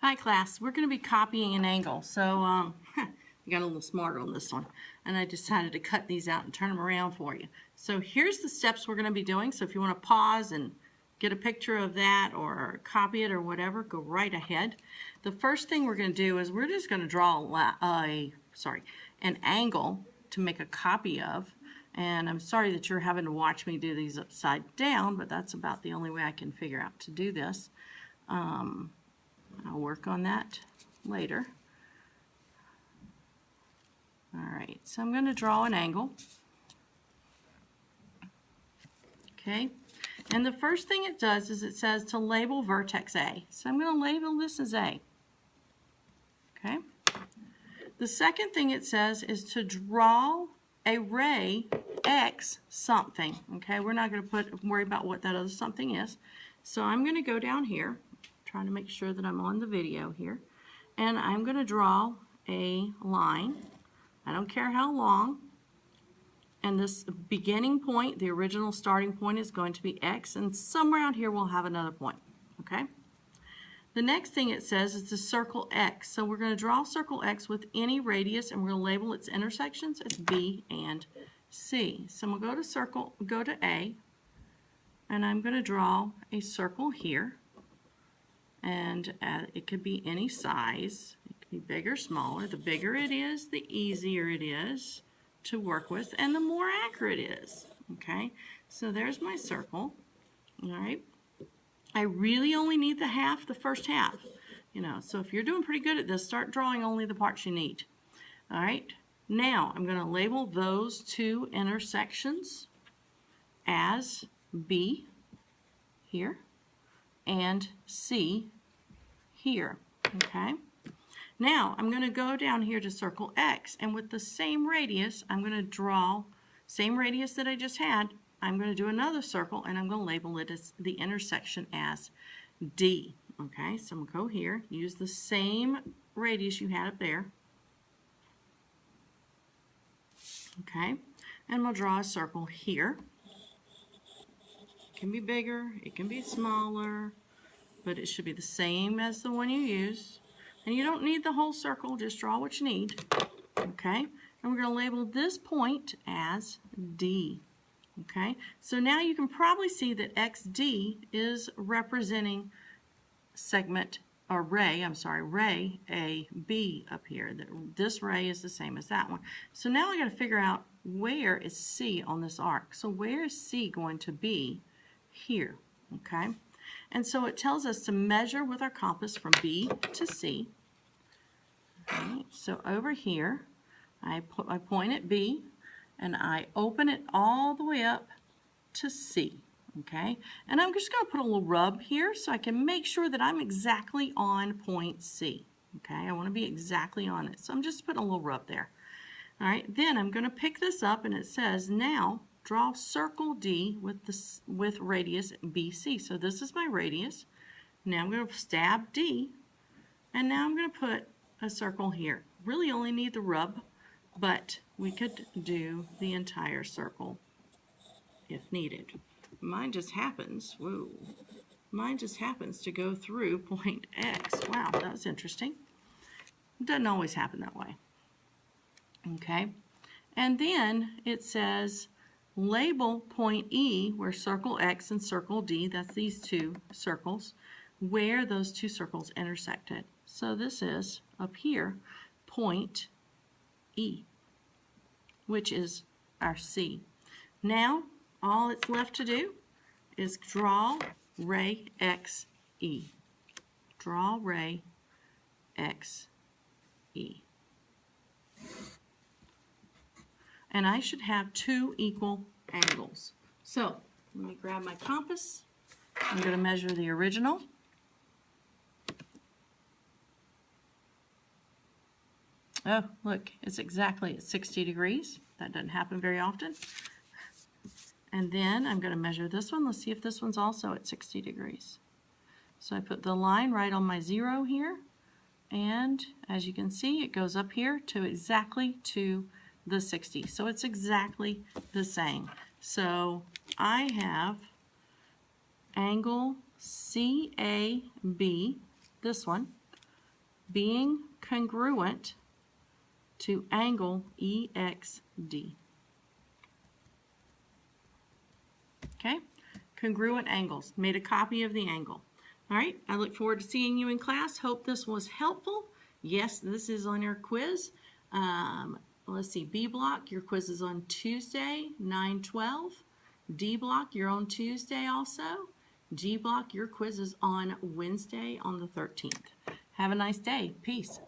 Hi class, we're going to be copying an angle. So I got a little smarter on this one and I decided to cut these out and turn them around for you. So here's the steps we're going to be doing. So if you want to pause and get a picture of that or copy it or whatever, go right ahead. The first thing we're going to do is we're just going to draw an angle to make a copy of. And I'm sorry that you're having to watch me do these upside down, but that's about the only way I can figure out to do this. I'll work on that later. Alright, so I'm going to draw an angle. Okay, and the first thing it does is it says to label vertex A. So I'm going to label this as A. Okay. The second thing it says is to draw a ray X something. Okay, we're not going to worry about what that other something is. So I'm going to go down here, trying to make sure that I'm on the video here, and I'm going to draw a line. I don't care how long, and this beginning point, the original starting point, is going to be X, and somewhere out here we'll have another point. Okay. The next thing it says is to circle X. So we're going to draw circle X with any radius, and we're going to label its intersections as B and C. So we'll go to A, and I'm going to draw a circle here. And it could be any size. It could be big or smaller. The bigger it is, the easier it is to work with, and the more accurate it is. Okay, so there's my circle. All right. I really only need the first half. So if you're doing pretty good at this, start drawing only the parts you need. All right. Now I'm going to label those two intersections as B here and C here. Okay. Now I'm going to go down here to circle X, and with the same radius, I'm going to draw same radius that I just had. I'm going to do another circle, and I'm going to label it as the intersection as D. Okay, so I'm going to go here, use the same radius you had up there. Okay, and we'll draw a circle here. It can be bigger, it can be smaller, but it should be the same as the one you use. And you don't need the whole circle, just draw what you need. Okay, and we're going to label this point as D. Okay, so now you can probably see that XD is representing segment, or ray AB up here. This ray is the same as that one. So now I got to figure out where is C on this arc. So where is C going to be? Here. Okay, and so it tells us to measure with our compass from B to C. Okay, so over here, I put my point at B, and I open it all the way up to C. Okay, and I'm just going to put a little rub here so I can make sure that I'm exactly on point C. Okay, I want to be exactly on it, so I'm just putting a little rub there. All right, then I'm going to pick this up, and it says now draw circle D with radius BC. So this is my radius. Now I'm going to stab D, and now I'm going to put a circle here. Really only need the rub, but we could do the entire circle if needed. Mine just happens to go through point X. Wow, that was interesting. It doesn't always happen that way. Okay, and then it says label point E where circle X and circle D, that's these two circles, where those two circles intersected. So this is up here, point E, which is our C. Now, all it's left to do is draw ray XE. Draw ray XE. And I should have two equal angles. So, let me grab my compass. I'm going to measure the original. Oh, look, it's exactly at 60 degrees. That doesn't happen very often. And then I'm going to measure this one. Let's see if this one's also at 60 degrees. So I put the line right on my 0 here. And as you can see, it goes up here to exactly to the 60. So it's exactly the same. So I have angle CAB, this one, being congruent to angle EXD. Okay, congruent angles. Made a copy of the angle. All right, I look forward to seeing you in class. Hope this was helpful. Yes, this is on your quiz. Let's see, B block, your quiz is on Tuesday, 9/12. D block, you're on Tuesday also. G block, your quiz is on Wednesday on the 13th. Have a nice day. Peace.